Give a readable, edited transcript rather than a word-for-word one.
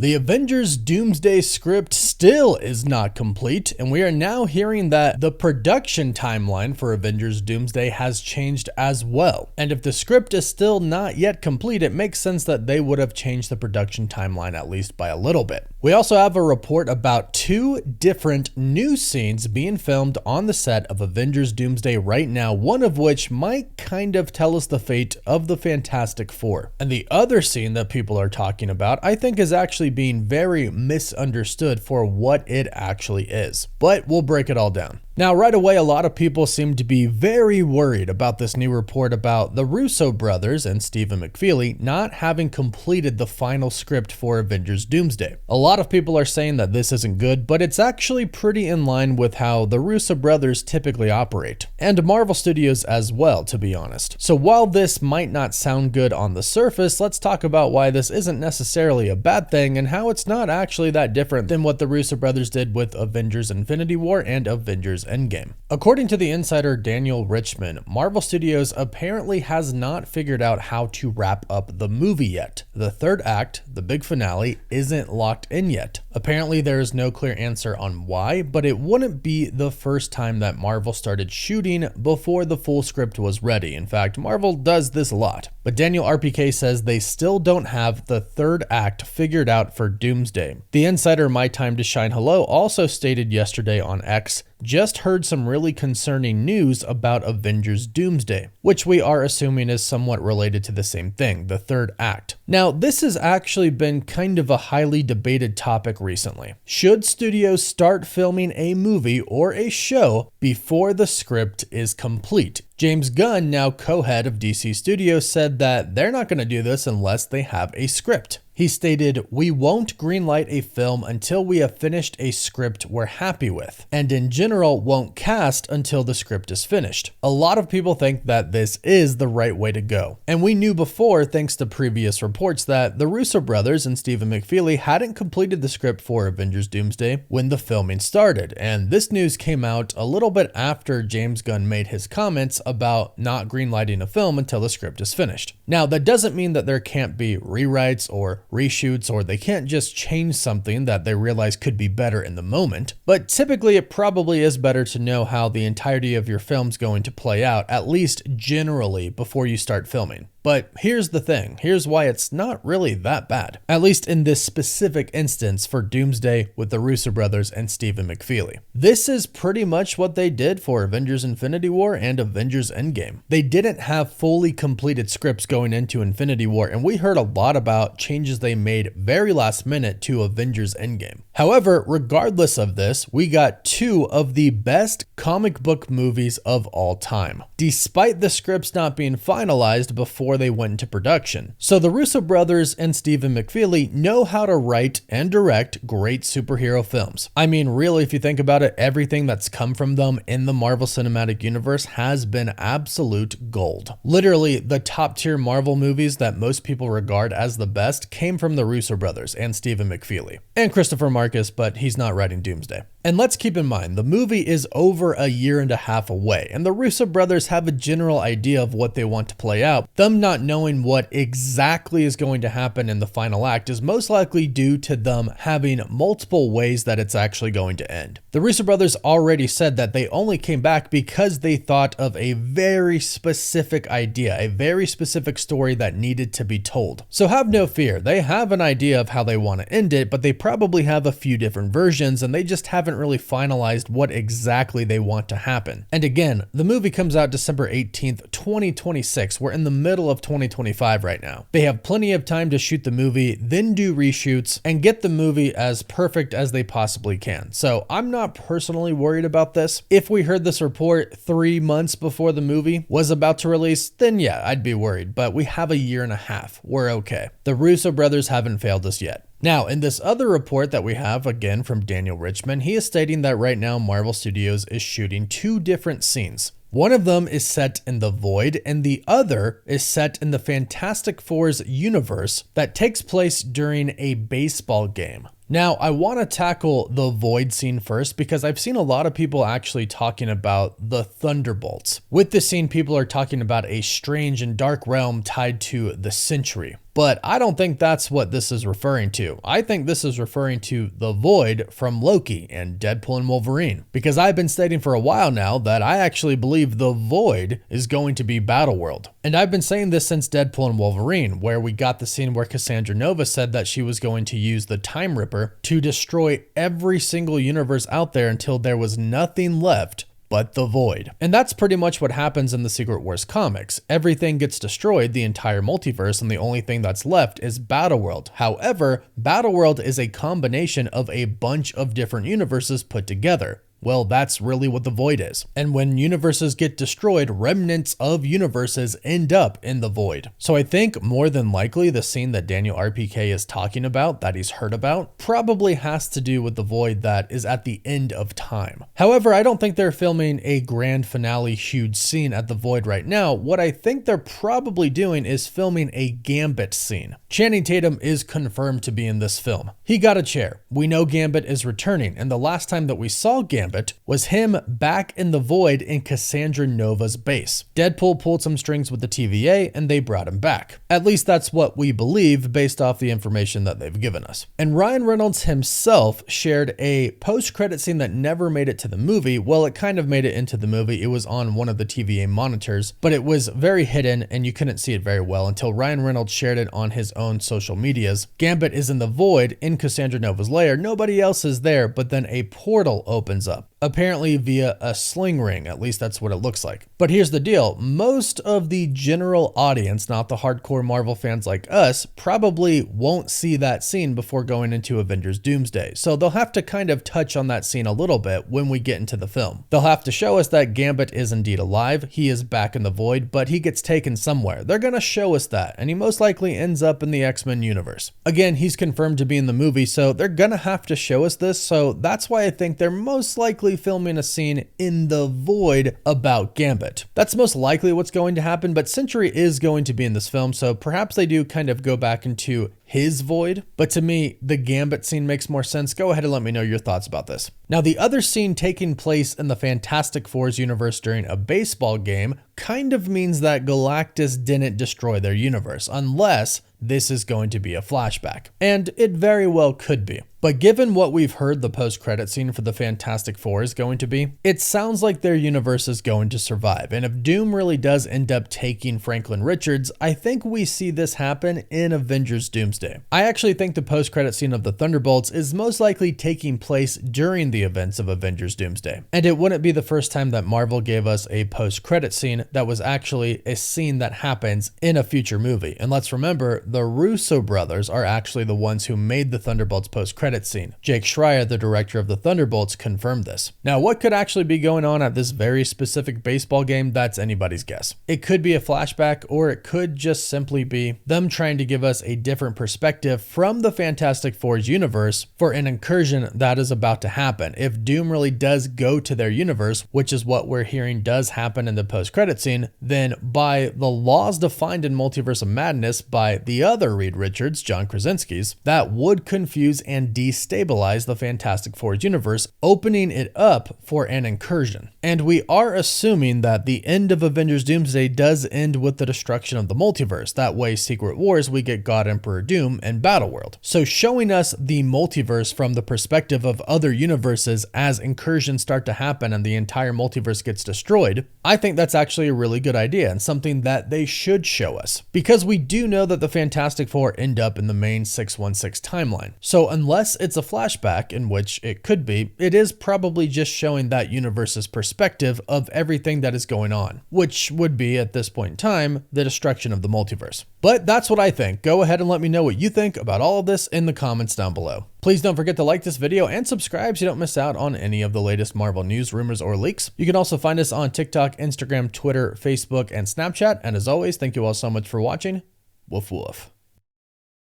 The Avengers Doomsday script still is not complete, and we are now hearing that the production timeline for Avengers Doomsday has changed as well. And if the script is still not yet complete, it makes sense that they would have changed the production timeline at least by a little bit. We also have a report about 2 different new scenes being filmed on the set of Avengers Doomsday right now, one of which might kind of tell us the fate of the Fantastic Four. And the other scene that people are talking about, I think, is actually being very misunderstood for what it actually is. But we'll break it all down. Now, right away, a lot of people seem to be very worried about this new report about the Russo brothers and Stephen McFeely not having completed the final script for Avengers Doomsday. A lot of people are saying that this isn't good, but it's actually pretty in line with how the Russo brothers typically operate, and Marvel Studios as well, to be honest. So while this might not sound good on the surface, let's talk about why this isn't necessarily a bad thing and how it's not actually that different than what the Russo brothers did with Avengers Infinity War and Avengers Endgame. According to the insider Daniel Richman, Marvel Studios apparently has not figured out how to wrap up the movie yet. The third act, the big finale, isn't locked in yet. Apparently there is no clear answer on why, but it wouldn't be the first time that Marvel started shooting before the full script was ready. In fact, Marvel does this a lot. But Daniel RPK says they still don't have the third act figured out for Doomsday. The insider My Time to Shine Hello also stated yesterday on X, just heard some really concerning news about Avengers Doomsday, which we are assuming is somewhat related to the same thing, the third act. Now, this has actually been kind of a highly debated topic recently. Should studios start filming a movie or a show before the script is complete? James Gunn, now co-head of DC Studios, said that they're not going to do this unless they have a script. He stated, "We won't greenlight a film until we have finished a script we're happy with, and in general won't cast until the script is finished." A lot of people think that this is the right way to go. And we knew before, thanks to previous reports, that the Russo brothers and Stephen McFeely hadn't completed the script for Avengers Doomsday when the filming started. And this news came out a little bit after James Gunn made his comments about not greenlighting a film until the script is finished. Now, that doesn't mean that there can't be rewrites or reshoots, or they can't just change something that they realize could be better in the moment. But typically it probably is better to know how the entirety of your film's going to play out, at least generally, before you start filming. But here's the thing, here's why it's not really that bad, at least in this specific instance for Doomsday with the Russo brothers and Stephen McFeely. This is pretty much what they did for Avengers Infinity War and Avengers Endgame. They didn't have fully completed scripts going into Infinity War, and we heard a lot about changes they made very last minute to Avengers Endgame. However, regardless of this, we got 2 of the best comic book movies of all time, despite the scripts not being finalized before they went into production. So the Russo brothers and Stephen McFeely know how to write and direct great superhero films. I mean, really, if you think about it, everything that's come from them in the Marvel Cinematic Universe has been absolute gold. Literally, the top tier Marvel movies that most people regard as the best came from the Russo brothers and Stephen McFeely. And Christopher Marcus, but he's not writing Doomsday. And let's keep in mind, the movie is over a year and a half away, and the Russo brothers have a general idea of what they want to play out. Them not knowing what exactly is going to happen in the final act is most likely due to them having multiple ways that it's actually going to end. The Russo brothers already said that they only came back because they thought of a very specific idea, a very specific story that needed to be told. So have no fear, they have an idea of how they want to end it, but they probably have a few different versions, and they just haven't really finalized what exactly they want to happen. And again, the movie comes out December 18th, 2026. We're in the middle of 2025 right now. They have plenty of time to shoot the movie, then do reshoots, and get the movie as perfect as they possibly can. So I'm not personally worried about this. If we heard this report 3 months before the movie was about to release, then yeah, I'd be worried, but we have a year and a half. We're okay. The Russo brothers haven't failed us yet. Now, in this other report that we have, again from Daniel Richman, he is stating that right now Marvel Studios is shooting 2 different scenes. One of them is set in the Void, and the other is set in the Fantastic Four's universe that takes place during a baseball game. Now, I want to tackle the Void scene first because I've seen a lot of people actually talking about the Thunderbolts. With this scene, people are talking about a strange and dark realm tied to the Century. but I don't think that's what this is referring to. I think this is referring to the Void from Loki and Deadpool and Wolverine, because I've been stating for a while now that I actually believe the Void is going to be Battleworld. And I've been saying this since Deadpool and Wolverine, where we got the scene where Cassandra Nova said that she was going to use the Time Ripper to destroy every single universe out there until there was nothing left but the Void. And that's pretty much what happens in the Secret Wars comics. Everything gets destroyed, the entire multiverse, and the only thing that's left is Battleworld. However, Battleworld is a combination of a bunch of different universes put together. Well, that's really what the Void is. And when universes get destroyed, remnants of universes end up in the Void. So I think more than likely the scene that Daniel RPK is talking about, that he's heard about, probably has to do with the Void that is at the end of time. However, I don't think they're filming a grand finale huge scene at the Void right now. What I think they're probably doing is filming a Gambit scene. Channing Tatum is confirmed to be in this film. He got a chair. We know Gambit is returning, and the last time that we saw Gambit was him back in the Void in Cassandra Nova's base. Deadpool pulled some strings with the TVA and they brought him back. At least that's what we believe based off the information that they've given us. And Ryan Reynolds himself shared a post-credit scene that never made it to the movie. Well, it kind of made it into the movie. It was on one of the TVA monitors, but it was very hidden and you couldn't see it very well until Ryan Reynolds shared it on his own social medias. Gambit is in the Void in Cassandra Nova's lair. Nobody else is there, but then a portal opens up. Apparently via a sling ring, at least that's what it looks like. But here's the deal, most of the general audience, not the hardcore Marvel fans like us, probably won't see that scene before going into Avengers Doomsday. So they'll have to kind of touch on that scene a little bit when we get into the film. They'll have to show us that Gambit is indeed alive, he is back in the Void, but he gets taken somewhere. They're gonna show us that, and he most likely ends up in the X-Men universe. Again, he's confirmed to be in the movie, so they're gonna have to show us this, so that's why I think they're most likely filming a scene in the Void about Gambit. That's most likely what's going to happen, but Sentry is going to be in this film, so perhaps they do kind of go back into his Void. But to me, the Gambit scene makes more sense. Go ahead and let me know your thoughts about this. Now, the other scene taking place in the Fantastic Four's universe during a baseball game kind of means that Galactus didn't destroy their universe, unless this is going to be a flashback. And it very well could be. But given what we've heard the post-credit scene for the Fantastic Four is going to be, it sounds like their universe is going to survive. And if Doom really does end up taking Franklin Richards, I think we see this happen in Avengers Doomsday. I actually think the post-credit scene of the Thunderbolts is most likely taking place during the events of Avengers Doomsday. And it wouldn't be the first time that Marvel gave us a post-credit scene that was actually a scene that happens in a future movie. And let's remember, the Russo brothers are actually the ones who made the Thunderbolts post-credit scene. Jake Schreier, the director of the Thunderbolts, confirmed this. Now, what could actually be going on at this very specific baseball game? That's anybody's guess. It could be a flashback, or it could just simply be them trying to give us a different perspective from the Fantastic Four's universe for an incursion that is about to happen. If Doom really does go to their universe, which is what we're hearing does happen in the post-credit scene, then by the laws defined in Multiverse of Madness by the other Reed Richards, John Krasinski's, that would confuse and destabilize the Fantastic Four's universe, opening it up for an incursion. And we are assuming that the end of Avengers Doomsday does end with the destruction of the multiverse. That way, Secret Wars, we get God Emperor Doom and Battleworld. So showing us the multiverse from the perspective of other universes as incursions start to happen and the entire multiverse gets destroyed, I think that's actually a really good idea and something that they should show us. Because we do know that the Fantastic Four end up in the main 616 timeline. So unless it's a flashback, in which it could be, it is probably just showing that universe's perspective of everything that is going on, which would be, at this point in time, the destruction of the multiverse. But that's what I think. Go ahead and let me know what you think about all of this in the comments down below. Please don't forget to like this video and subscribe so you don't miss out on any of the latest Marvel news, rumors, or leaks. You can also find us on TikTok, Instagram, Twitter, Facebook, and Snapchat. And as always, thank you all so much for watching. Woof woof.